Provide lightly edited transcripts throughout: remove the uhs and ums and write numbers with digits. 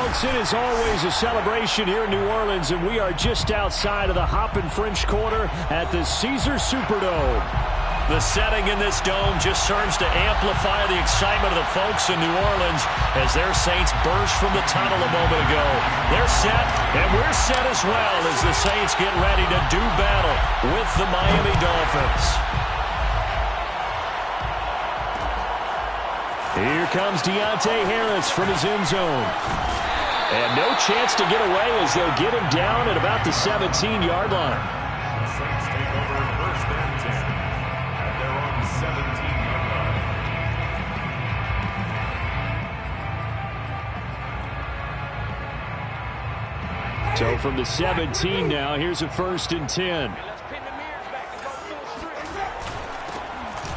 Folks, it is always a celebration here in New Orleans, and we are just outside of the Hoppin' French Quarter at the Caesars Superdome. The setting in this dome just serves to amplify the excitement of the folks in New Orleans as their Saints burst from the tunnel a moment ago. They're set, and we're set as well as the Saints get ready to do battle with the Miami Dolphins. Here comes Deontay Harris from his end zone. And no chance to get away as they'll get him down at about the 17-yard line. The Saints take over first and 10 at their own 17-yard line. So from the 17 now, here's a 1st and 10.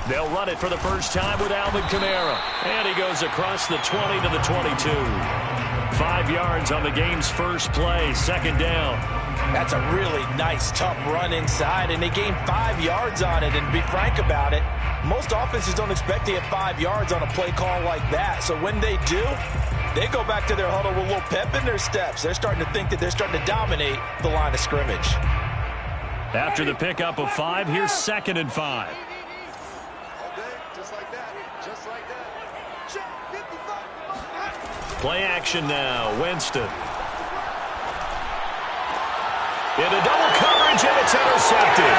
They'll run it for the first time with Alvin Kamara. And he goes across the 20 to the 22. 5 yards on the game's first play, 2nd down. That's a really nice, tough run inside, and they gained 5 yards on it. And to be frank about it, most offenses don't expect to get 5 yards on a play call like that. So when they do, they go back to their huddle with a little pep in their steps. They're starting to think that they're starting to dominate the line of scrimmage. After the pickup of 5, here's 2nd and 5. Play action now. Winston. Into double coverage, and it's intercepted.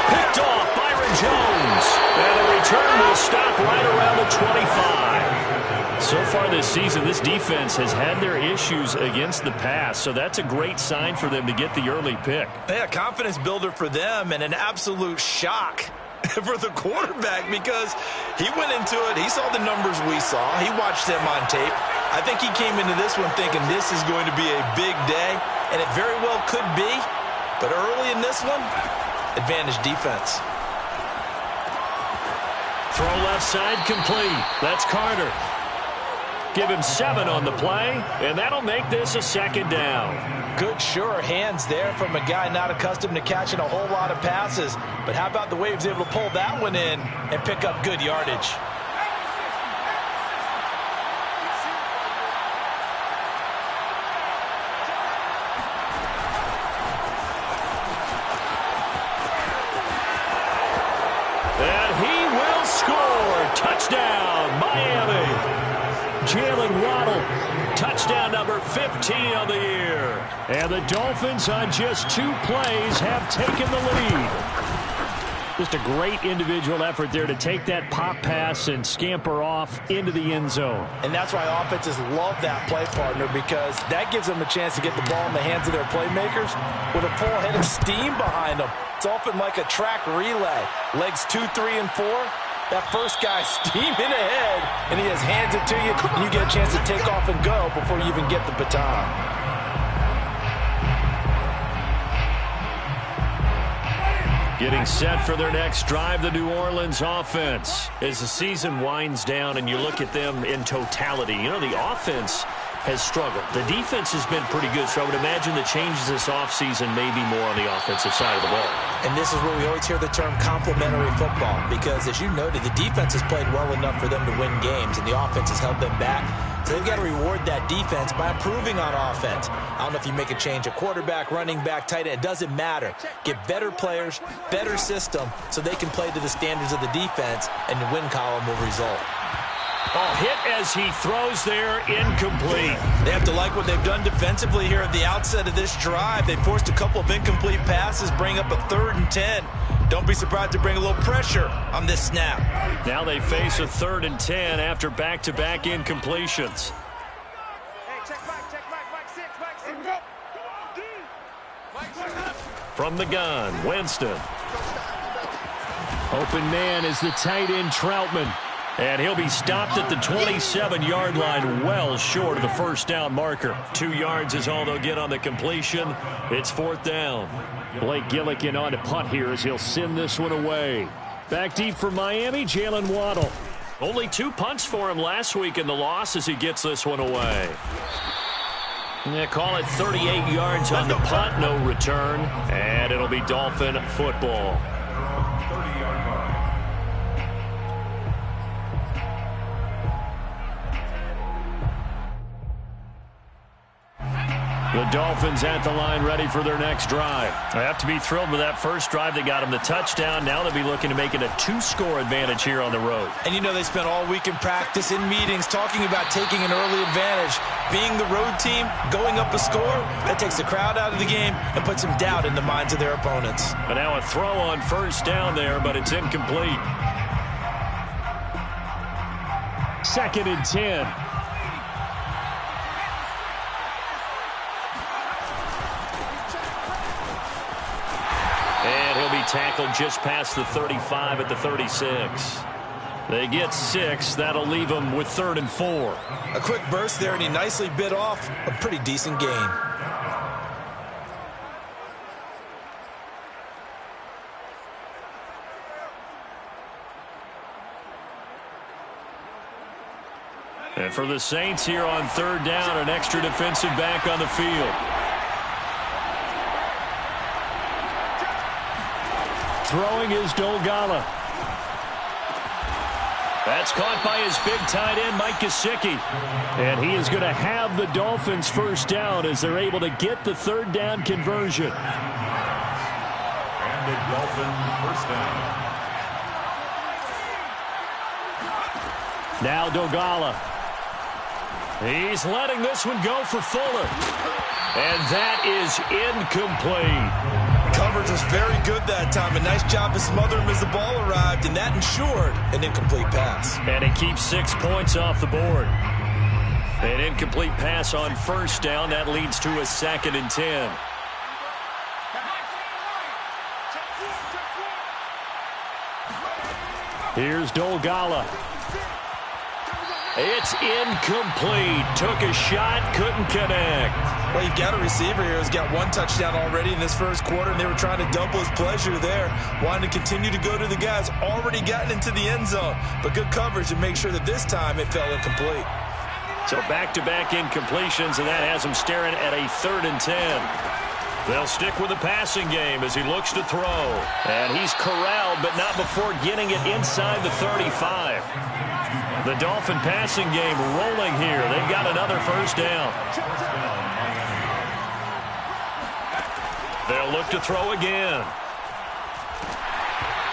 Picked off Byron Jones. And the return will stop right around the 25. So far this season, this defense has had their issues against the pass, so that's a great sign for them to get the early pick. Yeah, confidence builder for them and an absolute shock for the quarterback because he went into it. He saw the numbers we saw. He watched them on tape. I think he came into this one thinking this is going to be a big day, and it very well could be. But early in this one, advantage defense. Throw left side complete. That's Carter. Give him 7 on the play, and that'll make this a 2nd down. Good, sure hands there from a guy not accustomed to catching a whole lot of passes. But how about the way he was able to pull that one in and pick up good yardage? And he will score. Touchdown, Miami. Jalen Waddle, touchdown number 15 on the year. And the Dolphins on just 2 plays have taken the lead. Just a great individual effort there to take that pop pass and scamper off into the end zone. And that's why offenses love that play partner, because that gives them a chance to get the ball in the hands of their playmakers with a full head of steam behind them. It's often like a track relay. Legs 2, 3, and 4. That first guy steaming ahead, and he has hands it to you, and you get a chance to take off and go before you even get the baton. Getting set for their next drive, the New Orleans offense. As the season winds down and you look at them in totality, you know, the offense has struggled. The defense has been pretty good, so I would imagine the changes this offseason may be more on the offensive side of the ball. And this is where we always hear the term complementary football, because as you noted, the defense has played well enough for them to win games, and the offense has held them back. So they've got to reward that defense by improving on offense. I don't know if you make a change, a quarterback, running back, tight end, it doesn't matter. Get better players, better system, so they can play to the standards of the defense, and the win column will result. Oh, hit as he throws there, incomplete. They have to like what they've done defensively here at the outset of this drive. They forced a couple of incomplete passes, bring up a 3rd and 10. Don't be surprised to bring a little pressure on this snap. Now they face a 3rd and 10 after back-to-back incompletions. From the gun, Winston. Open man is the tight end, Troutman. And he'll be stopped at the 27-yard line, well short of the first down marker. 2 yards is all they'll get on the completion. It's 4th down. Blake Gillikin on to punt here as he'll send this one away. Back deep for Miami, Jalen Waddle. Only 2 punts for him last week in the loss as he gets this one away. They call it 38 yards on the punt, no return. And it'll be Dolphin football. The Dolphins at the line ready for their next drive. They have to be thrilled with that first drive. They got them the touchdown. Now they'll be looking to make it a 2-score advantage here on the road. And you know they spent all week in practice, in meetings, talking about taking an early advantage. Being the road team, going up a score, that takes the crowd out of the game and puts some doubt in the minds of their opponents. But now a throw on first down there, but it's incomplete. 2nd and 10. And he'll be tackled just past the 35 at the 36. They get 6. That'll leave them with 3rd and 4. A quick burst there, and he nicely bit off a pretty decent gain. And for the Saints here on 3rd down, an extra defensive back on the field. Throwing is Dolgala. That's caught by his big tight end, Mike Gesicki. And he is going to have the Dolphins first down as they're able to get the 3rd down conversion. And the Dolphins first down. Now Dolgala. He's letting this one go for Fuller. And that is incomplete. Coverage was very good that time. A nice job to smother him as the ball arrived, and that ensured an incomplete pass. And it keeps 6 points off the board. An incomplete pass on first down. That leads to a 2nd and 10. Here's Dolgala. It's incomplete. Took a shot, couldn't connect. Well, you've got a receiver here who's got 1 touchdown already in this first quarter, and they were trying to double his pleasure there. Wanted to continue to go to the guys already gotten into the end zone. But good coverage to make sure that this time it fell incomplete. So back-to-back incompletions, and that has him staring at a 3rd and 10. They'll stick with the passing game as he looks to throw. And he's corralled, but not before getting it inside the 35. The Dolphin passing game rolling here. They've got another first down. They'll look to throw again.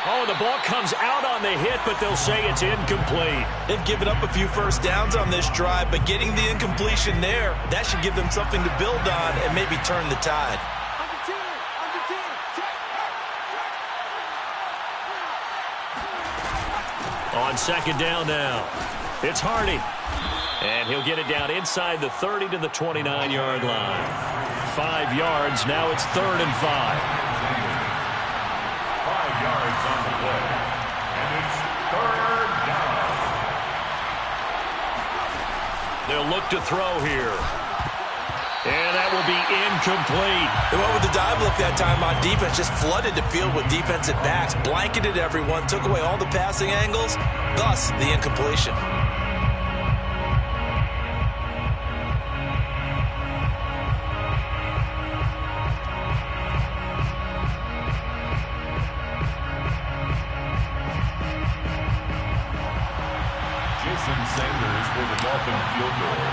Oh, the ball comes out on the hit, but they'll say it's incomplete. They've given up a few first downs on this drive, but getting the incompletion there, that should give them something to build on and maybe turn the tide. On 2nd down now, it's Hardy. And he'll get it down inside the 30 to the 29-yard line. 5 yards, now it's 3rd and 5. 5 yards on the play. And it's 3rd down. They'll look to throw here. And that will be incomplete. They went with the dive look that time on defense, just flooded the field with defensive backs, blanketed everyone, took away all the passing angles, thus the incompletion. Jason Sanders for the Dolphin field goal.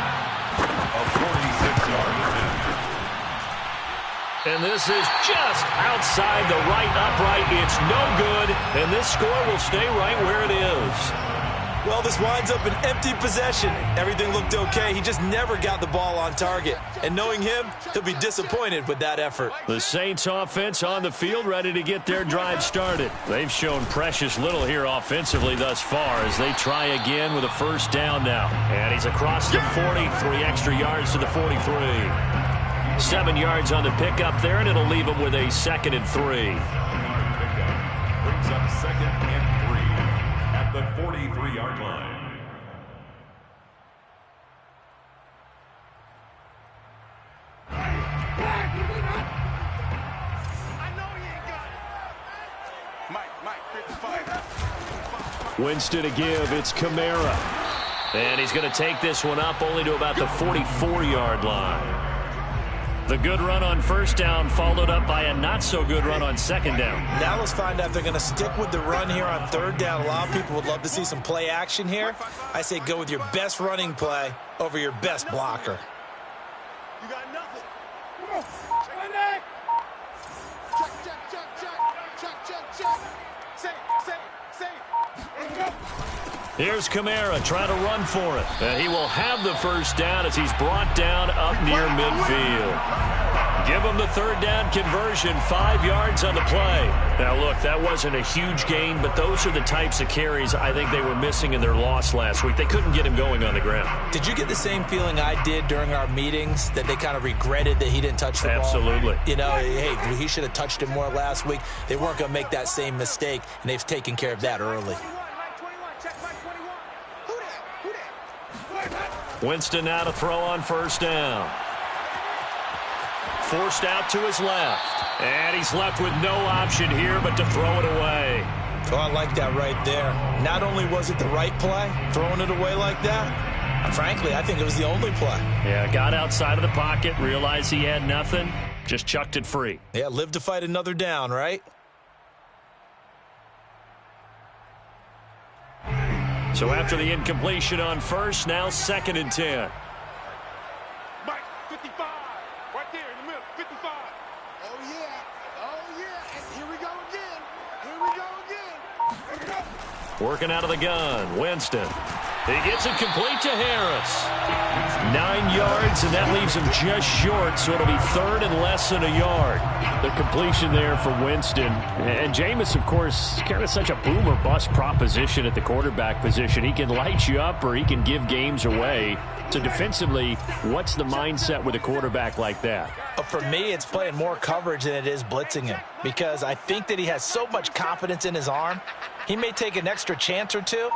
A 46-yard attempt. And this is just outside the right upright. It's no good, and this score will stay right where it is. Well, this winds up an empty possession. Everything looked okay. He just never got the ball on target. And knowing him, he'll be disappointed with that effort. The Saints offense on the field ready to get their drive started. They've shown precious little here offensively thus far as they try again with a first down now. And he's across the 40, 3 extra yards to the 43. 7 yards on the pickup there, and it'll leave him with a 2nd and 3. Brings up 2nd and 3 at the 43-yard line. Winston to give. It's Kamara. And he's going to take this one up only to about the 44-yard line. The good run on first down followed up by a not-so-good run on 2nd down. Now let's find out if they're going to stick with the run here on 3rd down. A lot of people would love to see some play action here. I say go with your best running play over your best blocker. You got nothing. Here's Kamara trying to run for it. And he will have the first down as he's brought down up near midfield. Give him the third down conversion, 5 yards on the play. Now, look, that wasn't a huge gain, but those are the types of carries I think they were missing in their loss last week. They couldn't get him going on the ground. Did you get the same feeling I did during our meetings, that they kind of regretted that he didn't touch the ball? Absolutely. You know, hey, he should have touched it more last week. They weren't going to make that same mistake, and they've taken care of that early. Winston now to throw on first down. Forced out to his left. And he's left with no option here but to throw it away. Oh, I like that right there. Not only was it the right play, throwing it away like that, frankly, I think it was the only play. Yeah, got outside of the pocket, realized he had nothing, just chucked it free. Yeah, live to fight another down, right? So after the incompletion on first, now 2nd and 10. Mike, 55. Right there in the middle, 55. Oh, yeah. And here we go again. Working out of the gun, Winston. He gets it complete to Harris. 9 yards, and that leaves him just short, so it'll be 3rd and less than a yard. The completion there for Winston. And Jameis, of course, kind of such a boom or bust proposition at the quarterback position. He can light you up or he can give games away. So defensively, what's the mindset with a quarterback like that? For me, it's playing more coverage than it is blitzing him, because I think that he has so much confidence in his arm. He may take an extra chance or two.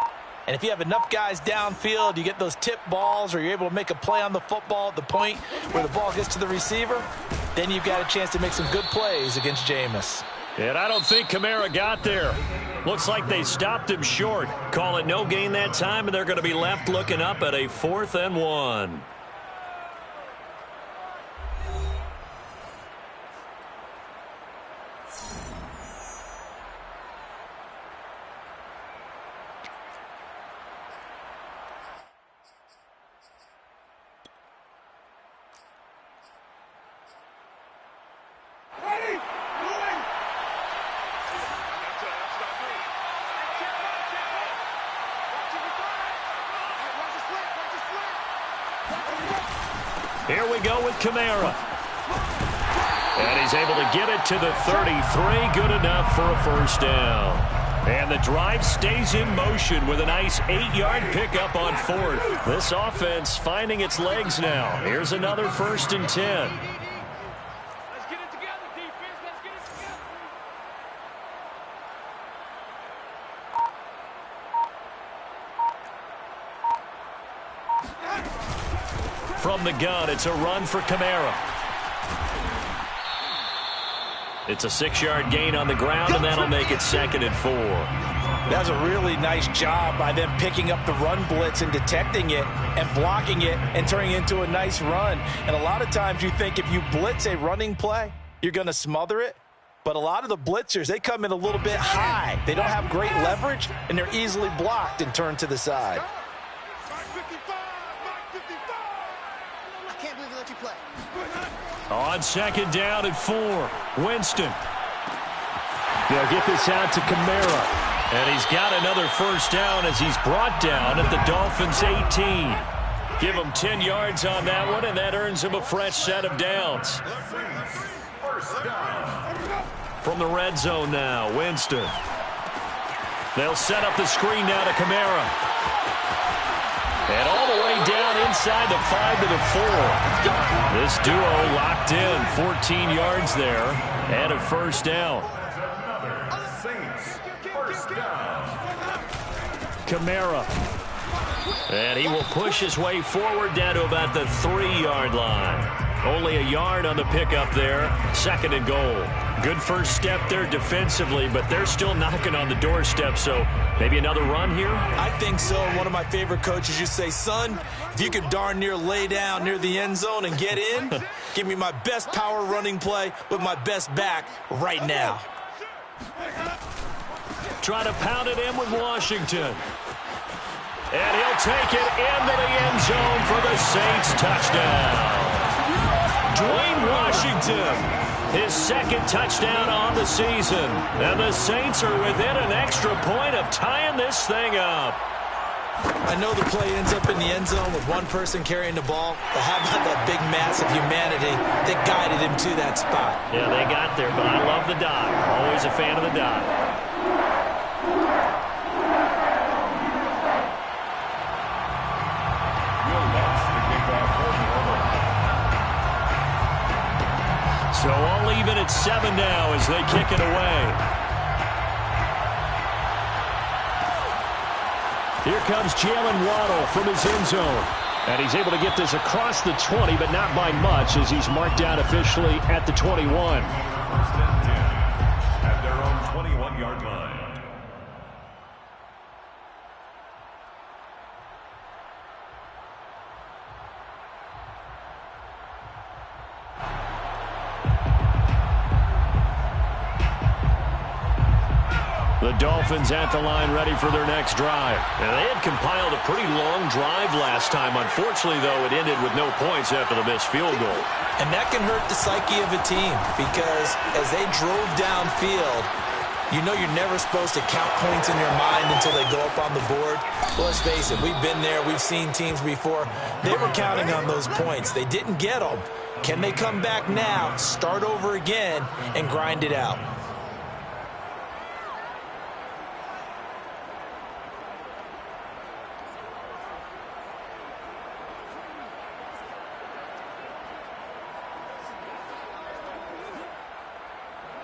And if you have enough guys downfield, you get those tip balls, or you're able to make a play on the football at the point where the ball gets to the receiver, then you've got a chance to make some good plays against Jameis. And I don't think Kamara got there. Looks like they stopped him short. Call it no gain that time, and they're going to be left looking up at a 4th and 1. Here we go with Kamara. And he's able to get it to the 33. Good enough for a first down. And the drive stays in motion with a nice 8-yard pickup on 4th. This offense finding its legs now. Here's another 1st and 10. Let's get it together, defense. Let's get it together. From the gun, it's a run for Kamara. It's a 6-yard gain on the ground, and that'll make it 2nd and 4. That's a really nice job by them picking up the run blitz and detecting it and blocking it and turning it into a nice run. And a lot of times you think if you blitz a running play, you're going to smother it. But a lot of the blitzers, they come in a little bit high. They don't have great leverage, and they're easily blocked and turned to the side. On 2nd down and 4, Winston. They'll get this out to Kamara. And he's got another first down as he's brought down at the Dolphins' 18. Give him 10 yards on that one, and that earns him a fresh set of downs. From the red zone now, Winston. They'll set up the screen now to Kamara. And all the way down inside the 5 to the 4. This duo locked in, 14 yards there, and a first down. Kamara. And he will push his way forward down to about the 3-yard line. Only a yard on the pickup there, 2nd and goal. Good first step there defensively, but they're still knocking on the doorstep, so maybe another run here? I think so. One of my favorite coaches used to say, son, if you could darn near lay down near the end zone and get in, give me my best power running play with my best back right now. Try to pound it in with Washington. And he'll take it into the end zone for the Saints touchdown. Dwayne Washington. His second touchdown on the season. And the Saints are within an extra point of tying this thing up. I know the play ends up in the end zone with one person carrying the ball, but how about that big mass of humanity that guided him to that spot? Yeah, they got there, but I love the dive. Always a fan of the dive. So all even at 7 now as they kick it away. Here comes Jalen Waddle from his end zone. And he's able to get this across the 20, but not by much as he's marked down officially at the 21. First and 10 at their own 21-yard line. The Dolphins at the line ready for their next drive. And they had compiled a pretty long drive last time. Unfortunately, though, it ended with no points after the missed field goal. And that can hurt the psyche of a team because as they drove downfield, you know you're never supposed to count points in your mind until they go up on the board. Well, let's face it, we've been there. We've seen teams before. They were counting on those points. They didn't get them. Can they come back now, start over again, and grind it out?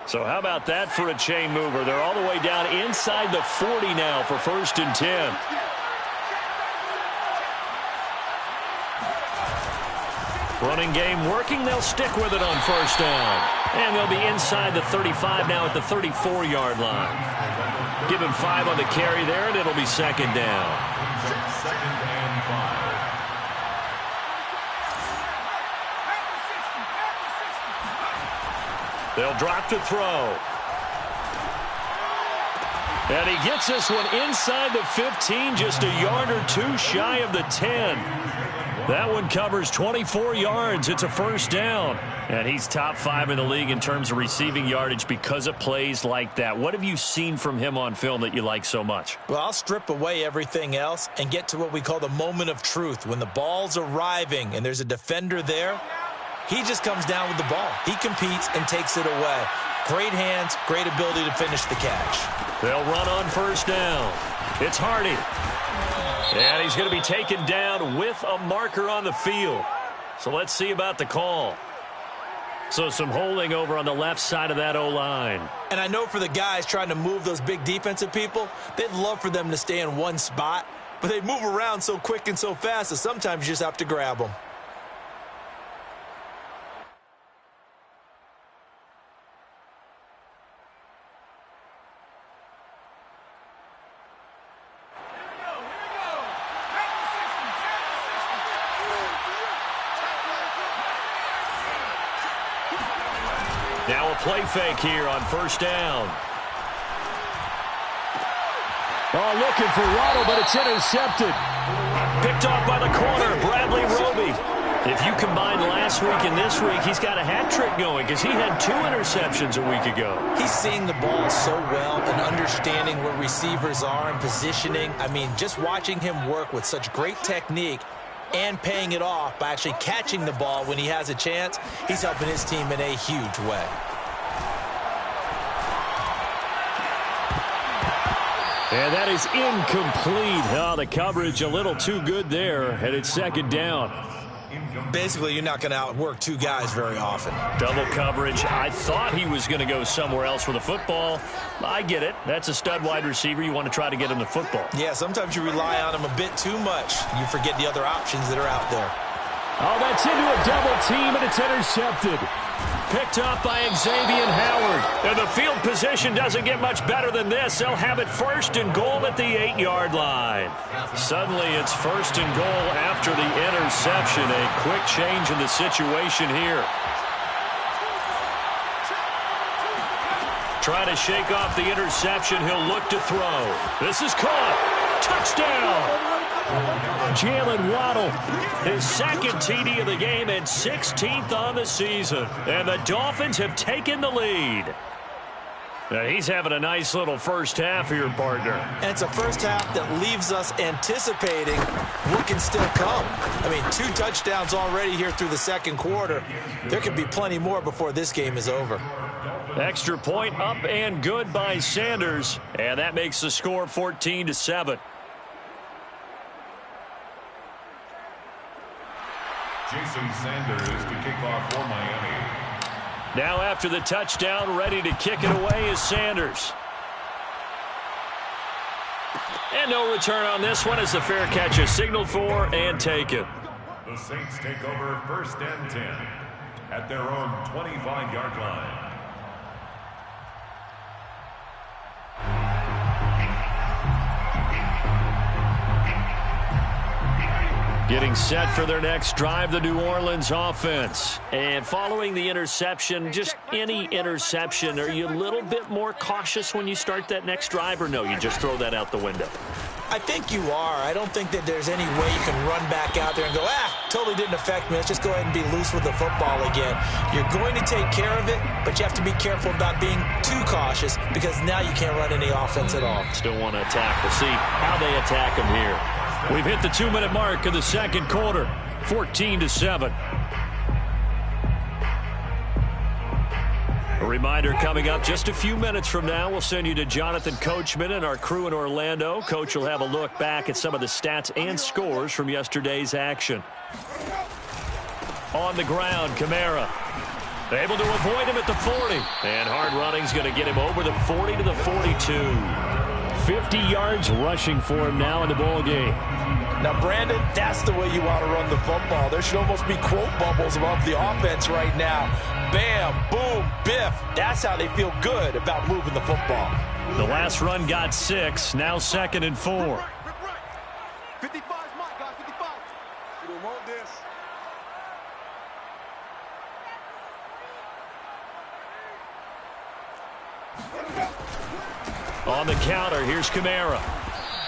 So how about that for a chain mover? They're all the way down inside the 40 now for 1st and 10. Running game working. They'll stick with it on 1st down. And they'll be inside the 35 now at the 34-yard line. Give him 5 on the carry there, and it'll be 2nd down. 2nd and 5. They'll drop to throw. And he gets this one inside the 15, just a yard or two shy of the 10. That one covers 24 yards. It's a 1st down. And he's top 5 in the league in terms of receiving yardage because of plays like that. What have you seen from him on film that you like so much? Well, I'll strip away everything else and get to what we call the moment of truth. When the ball's arriving and there's a defender there, he just comes down with the ball. He competes and takes it away. Great hands, great ability to finish the catch. They'll run on 1st down. It's Hardy. And he's going to be taken down with a marker on the field. So let's see about the call. So some holding over on the left side of that O-line. And I know for the guys trying to move those big defensive people, they'd love for them to stay in one spot. But they move around so quick and so fast that sometimes you just have to grab them. Now a play fake here on 1st down. Oh, looking for Waddle, but it's intercepted. Picked off by the corner, Bradley Roby. If you combine last week and this week, he's got a hat trick going because he had 2 interceptions a week ago. He's seeing the ball so well and understanding where receivers are and positioning. I mean, just watching him work with such great technique and paying it off by actually catching the ball when he has a chance, he's helping his team in a huge way. And that is incomplete. Oh, the coverage a little too good there, and it's 2nd down. Basically, you're not going to outwork 2 guys very often. Double coverage. I thought he was going to go somewhere else for the football. I get it. That's a stud wide receiver. You want to try to get him the football. Yeah, sometimes you rely on him a bit too much. You forget the other options that are out there. Oh, that's into a double team, and it's intercepted. Picked up by Xavier Howard. And the field position doesn't get much better than this. They'll have it 1st and goal at the 8-yard line. Suddenly, it's 1st and goal after the interception. A quick change in the situation here. Trying to shake off the interception. He'll look to throw. This is caught. Touchdown. Jalen Waddle, his second TD of the game and 16th on the season. And the Dolphins have taken the lead. Now he's having a nice little first half here, partner. And it's a first half that leaves us anticipating what can still come. I mean, 2 touchdowns already here through the second quarter. There could be plenty more before this game is over. Extra point up and good by Sanders. And that makes the score 14-7. Jason Sanders to kick off for Miami. Now after the touchdown, ready to kick it away is Sanders. And no return on this one as the fair catch is signaled for and taken. The Saints take over 1st and 10 at their own 25-yard line. Getting set for their next drive, the New Orleans offense. And following the interception, just any interception, are you a little bit more cautious when you start that next drive, or no, you just throw that out the window? I think you are. I don't think that there's any way you can run back out there and go, totally didn't affect me. Let's just go ahead and be loose with the football again. You're going to take care of it, but you have to be careful about being too cautious because now you can't run any offense at all. Still want to attack. We'll see how they attack them here. We've hit the 2-minute mark of the second quarter, 14-7. A reminder coming up just a few minutes from now, we'll send you to Jonathan Coachman and our crew in Orlando. Coach will have a look back at some of the stats and scores from yesterday's action. On the ground, Kamara. Able to avoid him at the 40. And hard running's going to get him over the 40 to the 42. 50 yards rushing for him now in the ball game. Now, Brandon, that's the way you want to run the football. There should almost be quote bubbles above the offense right now. Bam, boom, biff. That's how they feel good about moving the football. The last run got 6, now 2nd and 4. 55 is mine, guys, 55. You don't want this. On the counter, here's Kamara.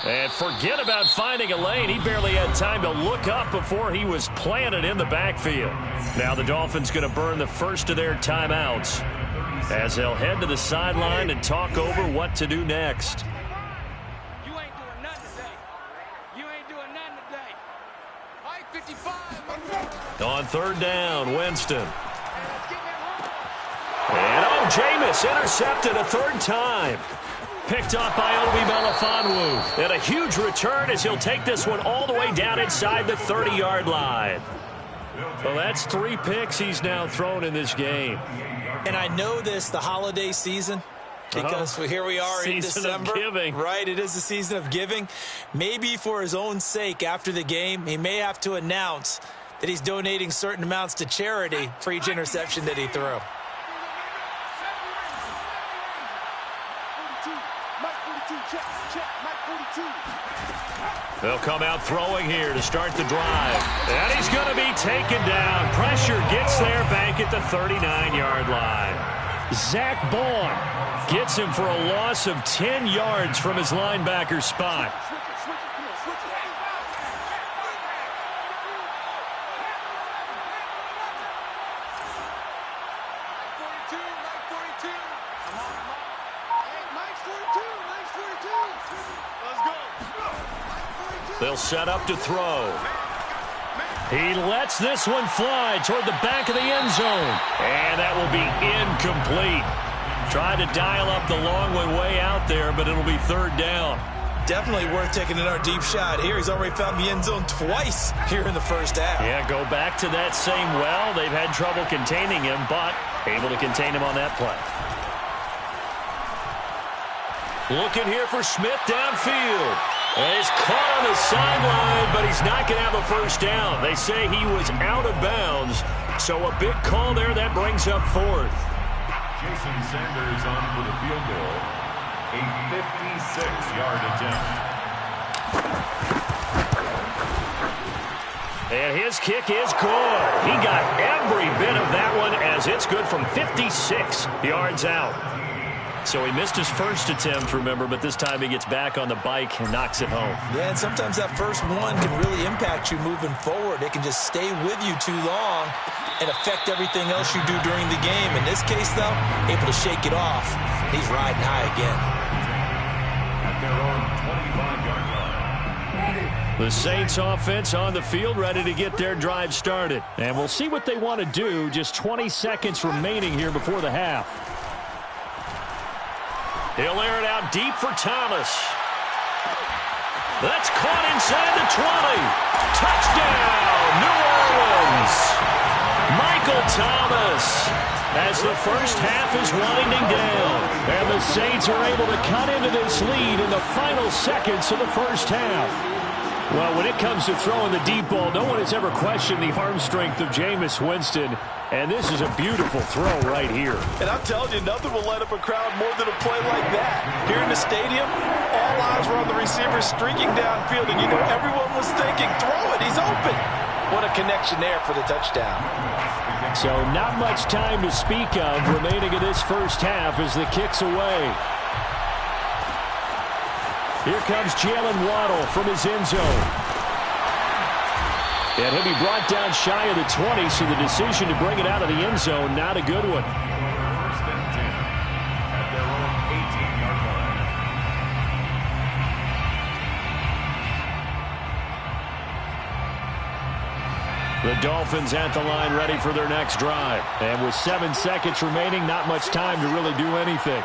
And forget about finding a lane. He barely had time to look up before he was planted in the backfield. Now the Dolphins going to burn the first of their timeouts as they'll head to the sideline and talk over what to do next. You ain't doing nothing today. You ain't doing nothing today. All right, 55. On 3rd down, Winston. And Jameis intercepted a 3rd time. Picked up by Obi Melifonwu. And a huge return as he'll take this one all the way down inside the 30-yard line. Well, that's 3 picks he's now thrown in this game. And I know this, the holiday season, because here we are in December. Season of giving. Right, it is the season of giving. Maybe for his own sake after the game, he may have to announce that he's donating certain amounts to charity for each interception that he threw. They'll come out throwing here to start the drive. And he's going to be taken down. Pressure gets there back at the 39-yard line. Zach Baun gets him for a loss of 10 yards from his linebacker spot. They'll set up to throw. He lets this one fly toward the back of the end zone. And that will be incomplete. Tried to dial up the long one way out there, but it'll be 3rd down. Definitely worth taking another deep shot here. He's already found the end zone twice here in the first half. Yeah, go back to that same well. They've had trouble containing him, but able to contain him on that play. Looking here for Smith downfield. And he's caught on the sideline, but he's not going to have a first down. They say he was out of bounds, so a big call there. That brings up 4th. Jason Sanders on for the field goal. A 56-yard attempt. And his kick is good. He got every bit of that one as it's good from 56 yards out. So he missed his first attempt, remember, but this time he gets back on the bike and knocks it home. Yeah, and sometimes that first one can really impact you moving forward. It can just stay with you too long and affect everything else you do during the game. In this case, though, able to shake it off. He's riding high again. At their own 25-yard line. The Saints offense on the field, ready to get their drive started. And we'll see what they want to do. Just 20 seconds remaining here before the half. He'll air it out deep for Thomas. That's caught inside the 20. Touchdown, New Orleans. Michael Thomas, as the first half is winding down. And the Saints are able to cut into this lead in the final seconds of the first half. Well, when it comes to throwing the deep ball, no one has ever questioned the arm strength of Jameis Winston. And this is a beautiful throw right here. And I'm telling you, nothing will light up a crowd more than a play like that. Here in the stadium, all eyes were on the receiver streaking downfield. And you know everyone was thinking, throw it, he's open. What a connection there for the touchdown. So not much time to speak of remaining in this first half as the kick's away. Here comes Jalen Waddle from his end zone. And he'll be brought down shy of the 20, so the decision to bring it out of the end zone, not a good one. First and 10 at their own 18-yard line. The Dolphins at the line ready for their next drive. And with 7 seconds remaining, not much time to really do anything.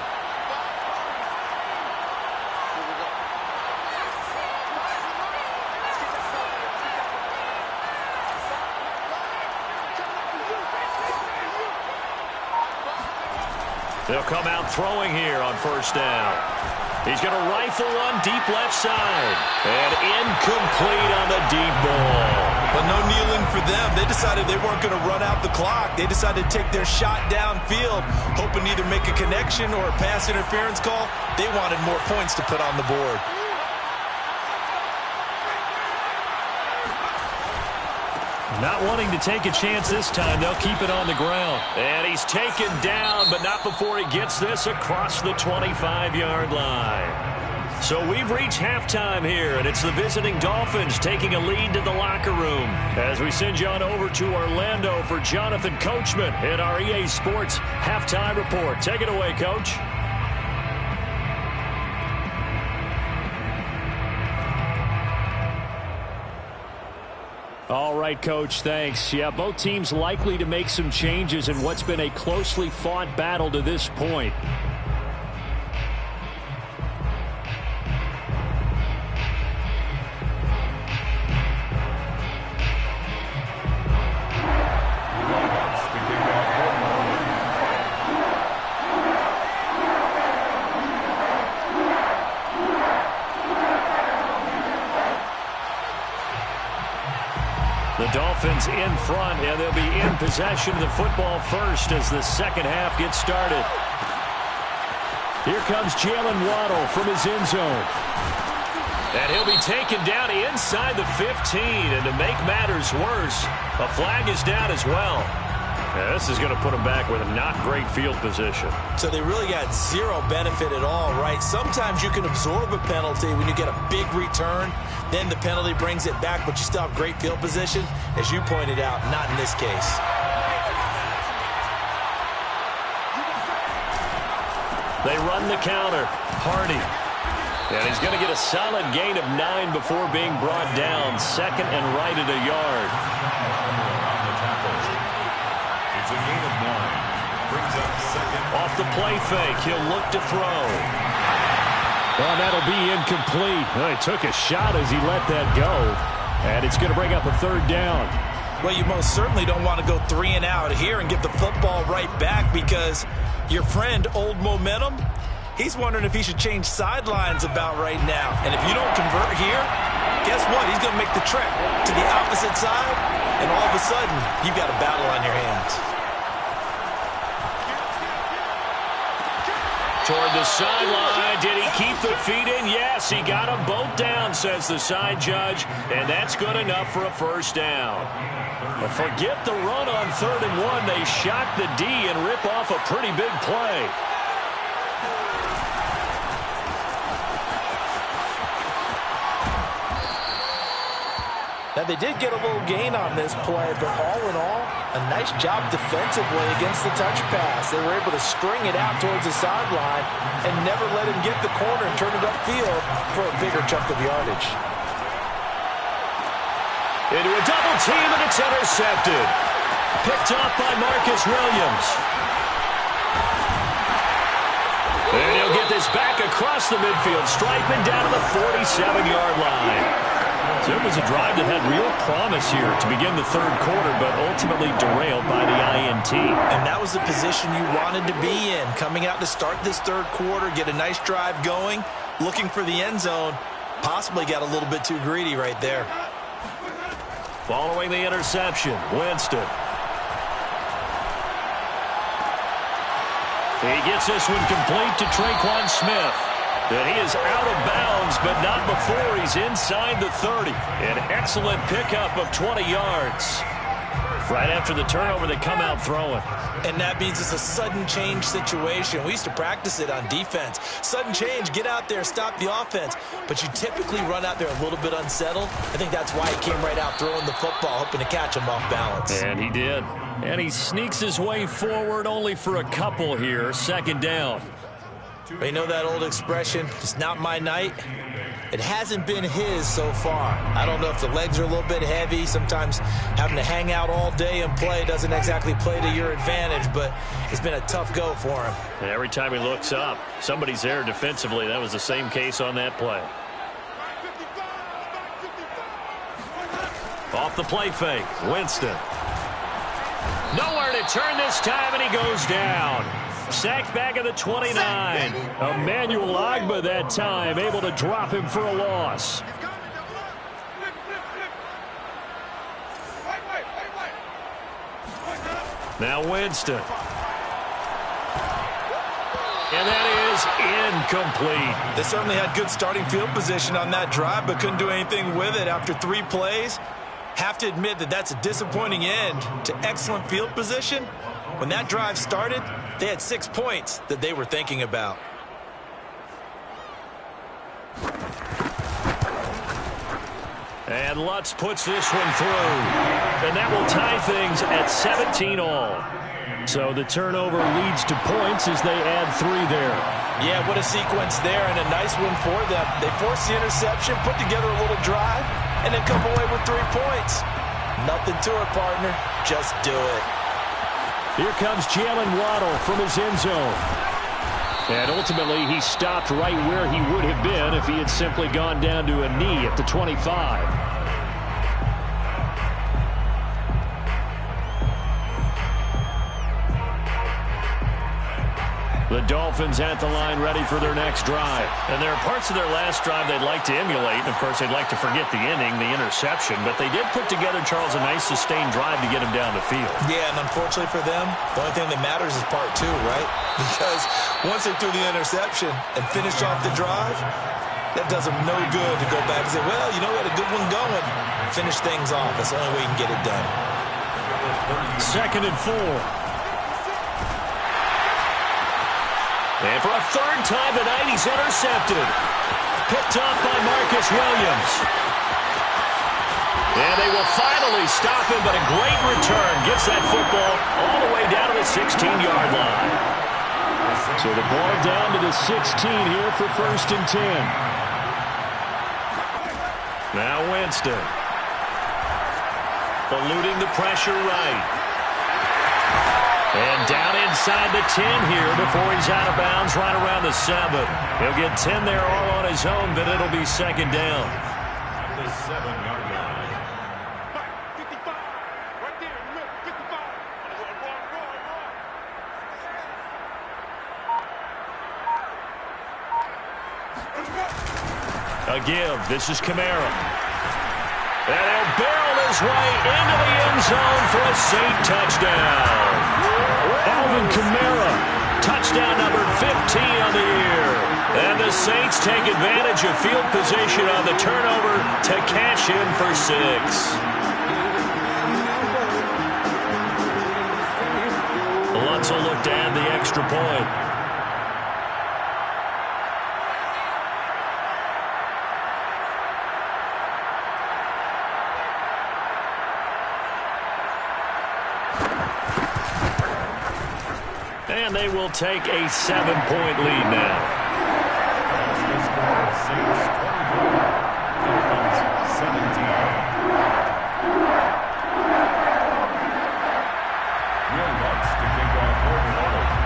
They'll come out throwing here on first down. He's going to rifle one deep left side. And incomplete on the deep ball. But no kneeling for them. They decided they weren't going to run out the clock. They decided to take their shot downfield, hoping to either make a connection or a pass interference call. They wanted more points to put on the board. Not wanting to take a chance this time. They'll keep it on the ground. And he's taken down, but not before he gets this across the 25-yard line. So we've reached halftime here, and it's the visiting Dolphins taking a lead to the locker room. As we send you on over to Orlando for Jonathan Coachman in our EA Sports Halftime Report. Take it away, Coach. All right, Coach, thanks. Yeah, both teams likely to make some changes in what's been a closely fought battle to this point. The Dolphins in front, and they'll be in possession of the football first as the second half gets started. Here comes Jalen Waddle from his end zone. And he'll be taken down inside the 15, and to make matters worse, a flag is down as well. Yeah, this is going to put them back with a not great field position. So they really got zero benefit at all, right? Sometimes you can absorb a penalty when you get a big return. Then the penalty brings it back, but you still have great field position. As you pointed out, not in this case. They run the counter. Hardy. And he's going to get a solid gain of 9 before being brought down. Second and right at a yard. It's a gain of 9. Brings up second. Off the play fake, he'll look to throw. Well, that'll be incomplete. Well, he took a shot as he let that go. And it's going to bring up a third down. Well, you most certainly don't want to go 3 and out here and get the football right back, because your friend, Old Momentum, he's wondering if he should change sidelines about right now. And if you don't convert here, guess what? He's going to make the trek to the opposite side, and all of a sudden, you've got a battle on your hands. Toward the sideline. Did he keep the feet in? Yes, he got them both down, says the side judge, and that's good enough for a first down. But forget the run on 3rd and 1. They shock the D and rip off a pretty big play. Now, they did get a little gain on this play, but all in all, a nice job defensively against the touch pass. They were able to string it out towards the sideline and never let him get the corner and turn it upfield for a bigger chunk of yardage. Into a double team, and it's intercepted. Picked off by Marcus Williams. And he'll get this back across the midfield stripe and down to the 47-yard line. So it was a drive that had real promise here to begin the third quarter, but ultimately derailed by the INT. And that was the position you wanted to be in, coming out to start this third quarter, get a nice drive going, looking for the end zone. Possibly got a little bit too greedy right there. Following the interception, Winston. He gets this one complete to Traquan Smith. And he is out of bounds, but not before he's inside the 30. An excellent pickup of 20 yards. Right after the turnover, they come out throwing. And that means it's a sudden change situation. We used to practice it on defense. Sudden change, get out there, stop the offense. But you typically run out there a little bit unsettled. I think that's why he came right out throwing the football, hoping to catch him off balance. And he did. And he sneaks his way forward only for a couple here. Second down. You know that old expression, it's not my night? It hasn't been his so far. I don't know if the legs are a little bit heavy. Sometimes having to hang out all day and play doesn't exactly play to your advantage, but it's been a tough go for him. And every time he looks up, somebody's there defensively. That was the same case on that play. Off the play fake, Winston. Nowhere to turn this time, and he goes down. Sacked back at the 29. Emmanuel Agba that time, able to drop him for a loss. Now Winston. And that is incomplete. They certainly had good starting field position on that drive, but couldn't do anything with it after 3 plays. Have to admit that that's a disappointing end to excellent field position. When that drive started, they had 6 points that they were thinking about. And Lutz puts this one through. And that will tie things at 17 all. So the turnover leads to points as they add 3 there. Yeah, what a sequence there, and a nice one for them. They forced the interception, put together a little drive, and then come away with 3 points. Nothing to it, partner. Just do it. Here comes Jalen Waddle from his end zone. And ultimately, he stopped right where he would have been if he had simply gone down to a knee at the 25. The Dolphins at the line ready for their next drive. And there are parts of their last drive they'd like to emulate. And, of course, they'd like to forget the inning, the interception. But they did put together, Charles, a nice sustained drive to get him down the field. Yeah, and unfortunately for them, the only thing that matters is part 2, right? Because once they threw the interception and finished off the drive, that does them no good to go back and say, well, you know, we had a good one going. Finish things off. That's the only way you can get it done. 2nd and 4. And for a 3rd time tonight, he's intercepted. Picked off by Marcus Williams. And they will finally stop him, but a great return gets that football all the way down to the 16-yard line. So the ball down to the 16 here for 1st and 10. Now Winston. Eluding the pressure right. And down inside the 10 here before he's out of bounds right around the 7. He'll get 10 there all on his own, but it'll be 2nd down. The 7-yard line. 55. Right there in the middle. 55. A give. This is Kamara. And he'll barrel his way into the end zone for a Saint touchdown. Alvin Kamara, touchdown number 15 on the year. And the Saints take advantage of field position on the turnover to cash in for 6. Lutz will look to add the extra point. And they will take a 7-point lead now. The score, Saints 24, Dolphins 17. Will Lutz to kick off for the Dolphins.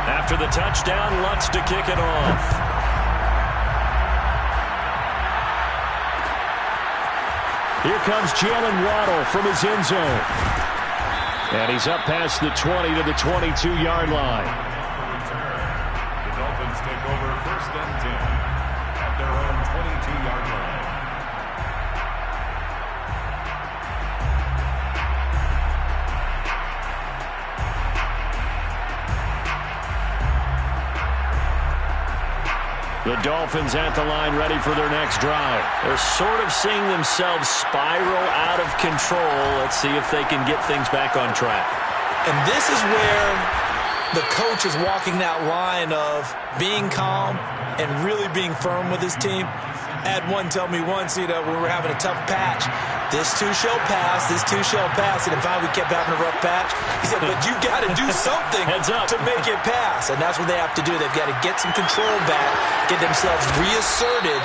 After the touchdown, Lutz to kick it off. Here comes Jalen Waddle from his end zone. And he's up past the 20 to the 22-yard line. The Dolphins take over 1st and 10 at their own 22-yard line. The Dolphins at the line, ready for their next drive. They're sort of seeing themselves spiral out of control. Let's see if they can get things back on track. And this is where the coach is walking that line of being calm and really being firm with his team. I had one tell me once, we were having a tough patch. This too shall pass, this too shall pass. And finally we kept having a rough patch. He said, but you got to do something to make it pass. And that's what they have to do. They've got to get some control back, get themselves reasserted,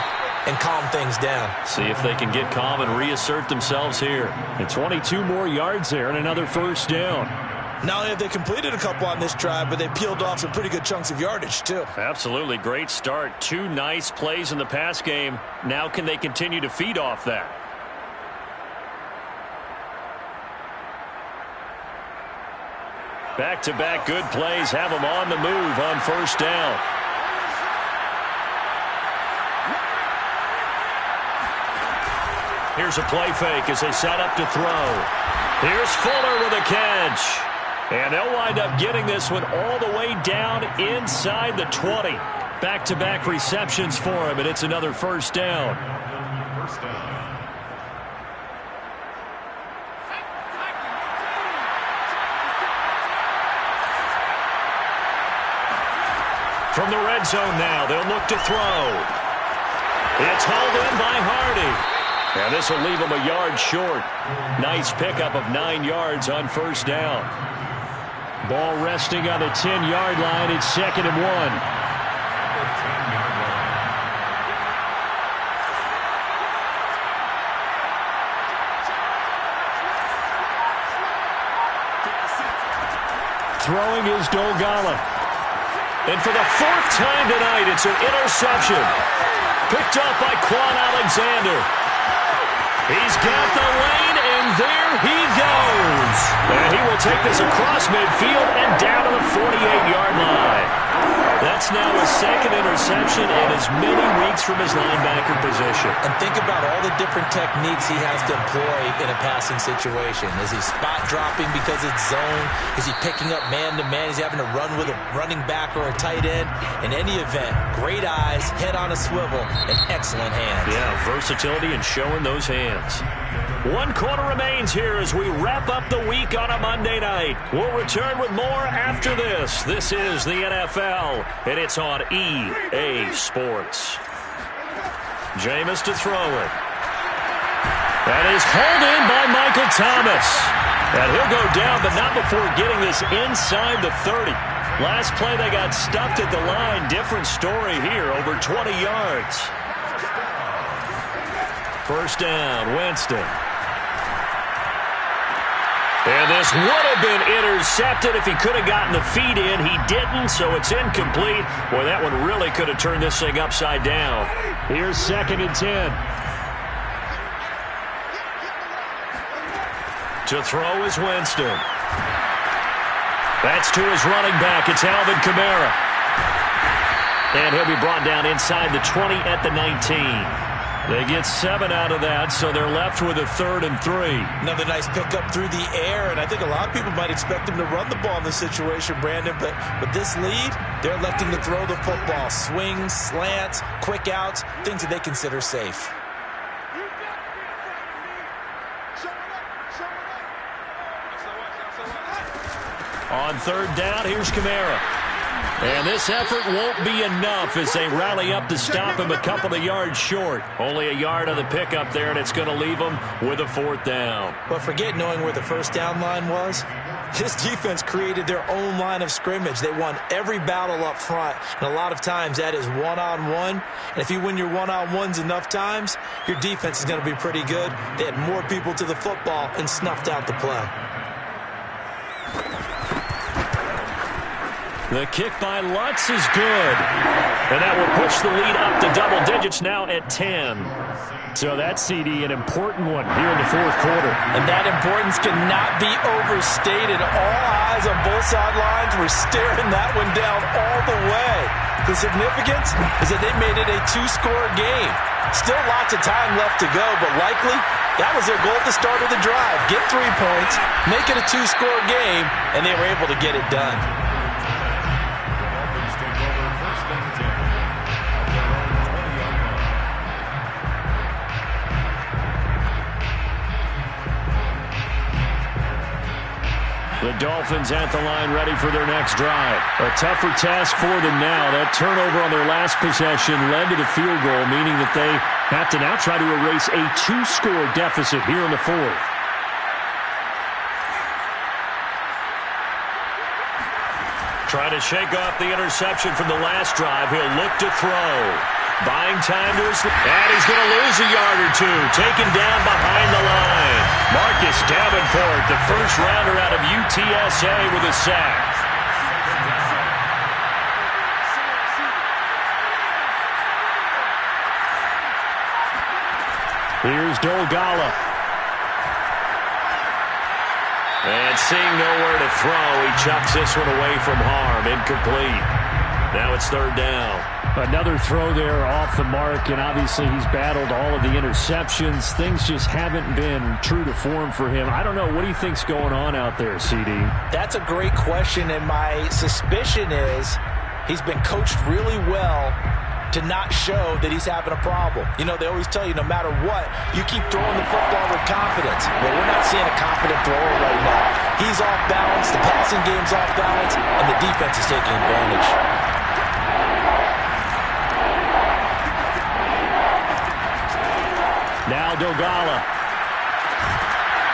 and calm things down. See if they can get calm and reassert themselves here. And 22 more yards there and another first down. Not only have they completed a couple on this drive, but they peeled off some pretty good chunks of yardage, too. Absolutely. Great start. 2 nice plays in the pass game. Now can they continue to feed off that? Back-to-back good plays have them on the move on first down. Here's a play fake as they set up to throw. Here's Fuller with a catch. And they'll wind up getting this one all the way down inside the 20. Back-to-back receptions for him, and it's another first down. First down. From the red zone now, they'll look to throw. It's hauled in by Hardy. And this will leave him a yard short. Nice pickup of 9 yards on first down. Ball resting on the 10-yard line. It's 2nd and 1. Throwing is Dolgala. And for the 4th time tonight, it's an interception. Picked up by Quan Alexander. He's got the lane, and there he goes. And he will take this across midfield and down to the 48-yard line. That's now his 2nd interception in as many weeks from his linebacker position. And think about all the different techniques he has to employ in a passing situation. Is he spot dropping because it's zone? Is he picking up man-to-man? Is he having to run with a running back or a tight end? In any event, great eyes, head on a swivel, and excellent hands. Yeah, versatility and showing those hands. 1 quarter remains here as we wrap up the week on a Monday night. We'll return with more after this. This is the NFL, and it's on EA Sports. Jameis to throw it. That is hauled in by Michael Thomas. And he'll go down, but not before getting this inside the 30. Last play, they got stuffed at the line. Different story here, over 20 yards. First down, Winston. And this would have been intercepted if he could have gotten the feet in. He didn't, so it's incomplete. Boy, that one really could have turned this thing upside down. Here's 2nd and 10. To throw is Winston. That's to his running back. It's Alvin Kamara. And he'll be brought down inside the 20 at the 19. They get 7 out of that, so they're left with a 3rd and 3. Another nice pickup through the air, and I think a lot of people might expect him to run the ball in this situation, Brandon, but with this lead, they're electing to throw the football. Swings, slants, quick outs, things that they consider safe. On 3rd down, here's Kamara. And this effort won't be enough as they rally up to stop him a couple of yards short. Only a yard on the pickup there, and it's going to leave him with a 4th down. But forget knowing where the first down line was. This defense created their own line of scrimmage. They won every battle up front, and a lot of times that is one-on-one. And if you win your one-on-ones enough times, your defense is going to be pretty good. They had more people to the football and snuffed out the play. The kick by Lutz is good. And that will push the lead up to double digits now at 10. So that, CD, an important one here in the 4th quarter. And that importance cannot be overstated. All eyes on both sidelines were staring that one down all the way. The significance is that they made it a 2-score game. Still lots of time left to go, but likely that was their goal at the start of the drive. Get 3 points, make it a 2-score game, and they were able to get it done. The Dolphins at the line ready for their next drive. A tougher task for them now. That turnover on their last possession led to the field goal, meaning that they have to now try to erase a 2-score deficit here in the 4th. Trying to shake off the interception from the last drive. He'll look to throw. Buying time to his... And he's going to lose a yard or two. Taken down behind the line. Marcus Davenport, the first rounder out of UTSA with a sack. Here's Dolgala. And seeing nowhere to throw, he chucks this one away from harm. Incomplete. Now it's 3rd down. Another throw there off the mark, and obviously he's battled all of the interceptions. Things just haven't been true to form for him. I don't know. What do you think's going on out there, CD? That's a great question, and my suspicion is he's been coached really well to not show that he's having a problem. You know, they always tell you no matter what, you keep throwing the football with confidence. Well, we're not seeing a confident thrower right now. He's off balance, the passing game's off balance, and the defense is taking advantage. Now Dolgala.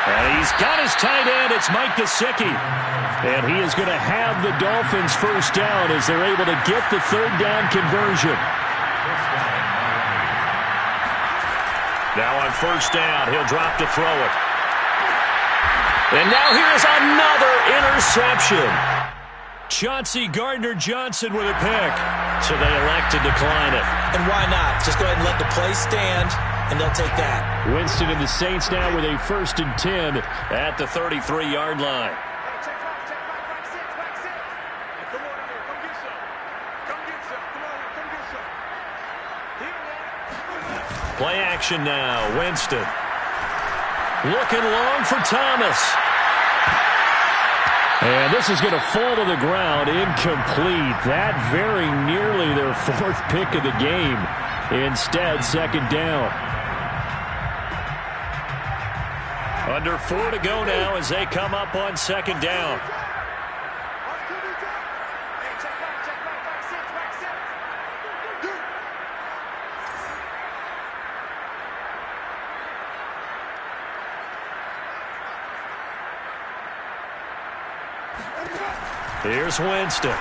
And he's got his tight end. It's Mike Gesicki. And he is going to have the Dolphins' first down as they're able to get the 3rd down conversion. Now on 1st down, he'll drop to throw it. And now here's another interception. Chauncey Gardner-Johnson with a pick. So they elect to decline it. And why not? Just go ahead and let the play stand, and they'll take that. Winston and the Saints now with a 1st and 10 at the 33-yard line. Play action now. Winston. Looking long for Thomas. And this is going to fall to the ground. Incomplete. That very nearly their 4th pick of the game. Instead, 2nd down. Under 4 to go now as they come up on 2nd down. Here's Winston.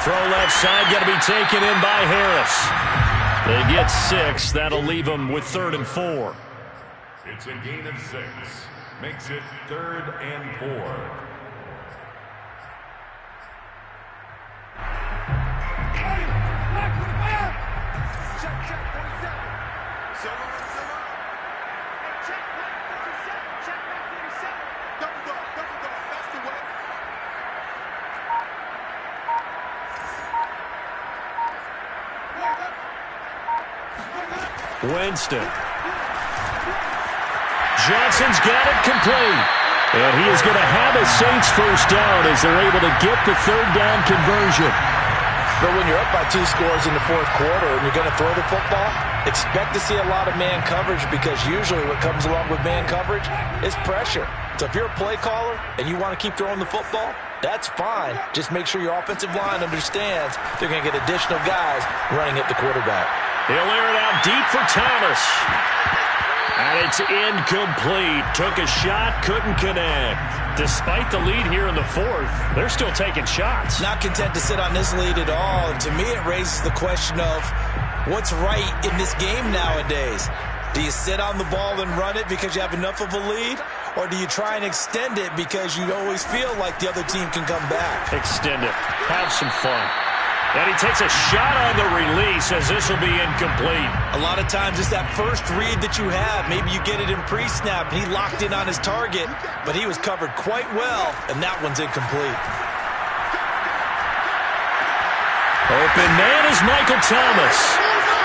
Throw left side, going to be taken in by Harris. They get 6. That'll leave them with 3rd and 4. It's a gain of 6. Makes it 3rd and 4. Winston. Johnson's got it complete. And he is going to have a Saints first down as they're able to get the 3rd down conversion. But when you're up by 2 scores in the 4th quarter and you're going to throw the football, expect to see a lot of man coverage because usually what comes along with man coverage is pressure. So if you're a play caller and you want to keep throwing the football, That's fine. Just make sure your offensive line understands they're going to get additional guys running at the quarterback. He'll air it out deep for Thomas. And it's incomplete. Took a shot, couldn't connect. Despite the lead here in the fourth, they're still taking shots. Not content to sit on this lead at all. And to me, it raises the question of what's right in this game nowadays. Do you sit on the ball and run it because you have enough of a lead? Or do you try and extend it because you always feel like the other team can come back? Extend it. Have some fun. And he takes a shot on the release as this will be incomplete. A lot of times it's that first read that you have. Maybe you get it in pre-snap and he locked in on his target, but he was covered quite well, and that one's incomplete. Open man is Michael Thomas.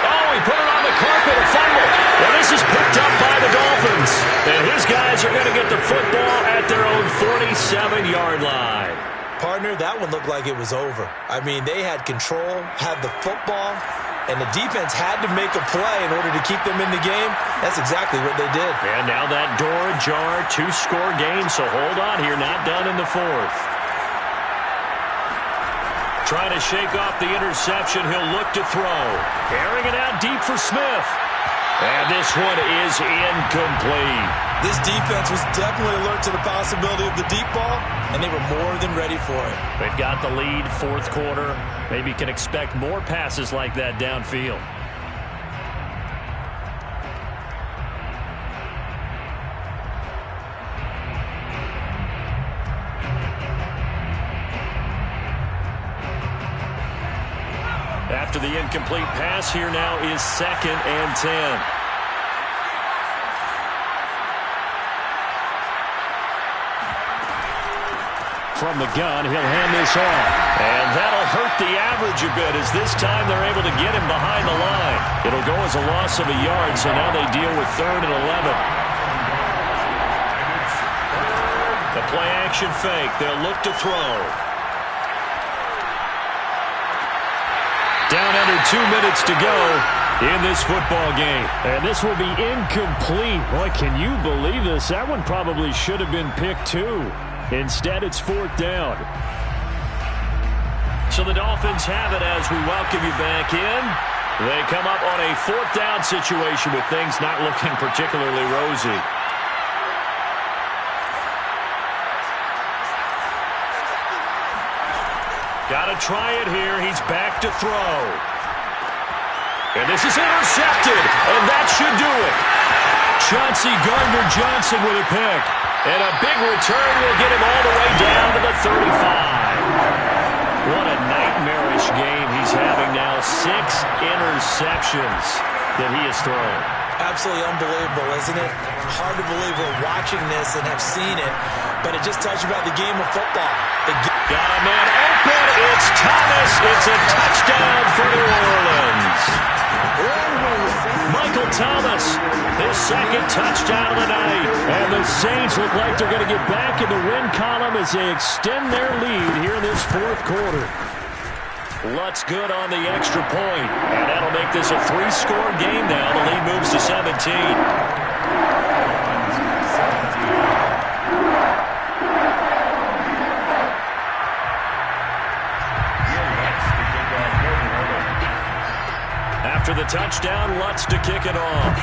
Oh, he put it on the carpet, a fumble. Well, this is picked up by the Dolphins. And his guys are going to get the football at their own 47-yard line. Partner, that one looked like it was over. I mean, they had control, had the football, and the defense had to make a play in order to keep them in the game. That's exactly what they did. And now that door ajar, 2-score game, so hold on here, not done in the fourth. Trying to shake off the interception, he'll look to throw. Airing it out deep for Smith. And this one is incomplete. This defense was definitely alert to the possibility of the deep ball, and they were more than ready for it. They've got the lead, fourth quarter. Maybe you can expect more passes like that downfield. After the incomplete pass, here now is 2nd and 10. From the gun, he'll hand this off. And that'll hurt the average a bit as this time they're able to get him behind the line. It'll go as a loss of a yard, so now they deal with 3rd and 11. The play action fake. They'll look to throw. Down under 2 minutes to go in this football game. And this will be incomplete. Boy, can you believe this? That one probably should have been picked too. Instead, it's 4th down. So the Dolphins have it as we welcome you back in. They come up on a 4th down situation with things not looking particularly rosy. Got to try it here. He's back to throw. And this is intercepted, and that should do it. Chauncey Gardner-Johnson with a pick. And a big return will get him all the way down to the 35. What a nightmarish game he's having now. 6 interceptions that he has thrown. Absolutely unbelievable, isn't it? Hard to believe we're watching this and have seen it, but it just tells you about the game of football. Got a man open. It's Thomas. It's a touchdown for New Orleans. Michael Thomas, his 2nd touchdown of the night. And the Saints look like they're going to get back in the win column as they extend their lead here in this 4th quarter. Lutz good on the extra point. And that'll make this a 3-score game now. The lead moves to 17. After the touchdown, Lutz to kick it off.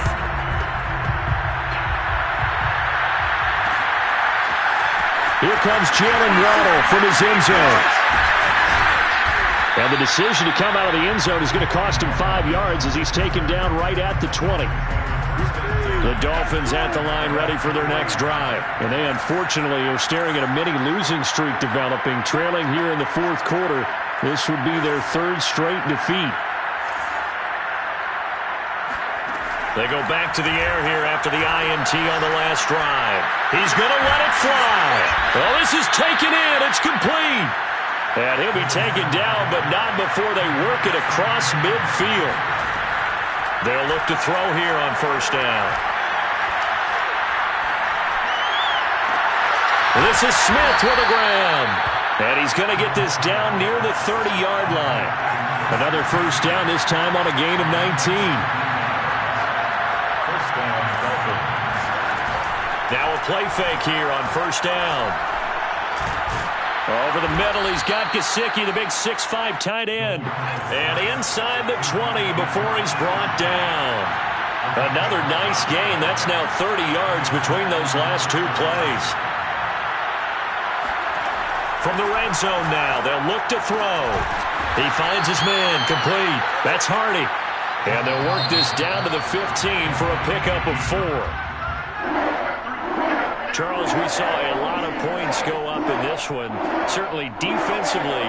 Here comes Jalen Waddle from his end zone. And the decision to come out of the end zone is going to cost him 5 yards as he's taken down right at the 20. The Dolphins at the line ready for their next drive. And they unfortunately are staring at a mini losing streak developing, trailing here in the 4th quarter. This would be their 3rd straight defeat. They go back to the air here after the INT on the last drive. He's going to let it fly. Well, this is taken in. It's complete. And he'll be taken down, but not before they work it across midfield. They'll look to throw here on 1st down. This is Smith with a grab. And he's going to get this down near the 30-yard line. Another 1st down, this time on a gain of 19. Now a play fake here on 1st down. Over the middle, he's got Gesicki, the big 6'5" tight end. And inside the 20 before he's brought down. Another nice gain. That's now 30 yards between those last two plays. From the red zone now, they'll look to throw. He finds his man, complete. That's Hardy. And they'll work this down to the 15 for a pickup of 4. Charles, we saw a lot of points go up in this one. Certainly defensively,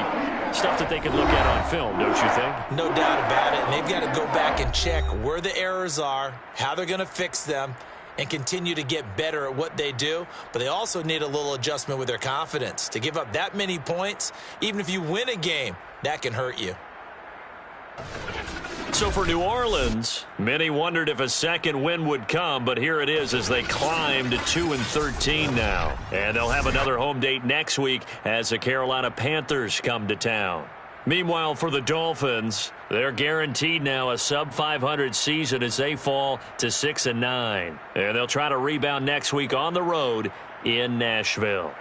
stuff that they can look at on film, don't you think? No doubt about it. And they've got to go back and check where the errors are, how they're going to fix them, and continue to get better at what they do. But they also need a little adjustment with their confidence. To give up that many points, even if you win a game, that can hurt you. So for New Orleans, many wondered if a second win would come, but here it is as they climb to 2-13 now. And they'll have another home date next week as the Carolina Panthers come to town. Meanwhile, for the Dolphins, they're guaranteed now a sub-500 season as they fall to 6-9. And they'll try to rebound next week on the road in Nashville.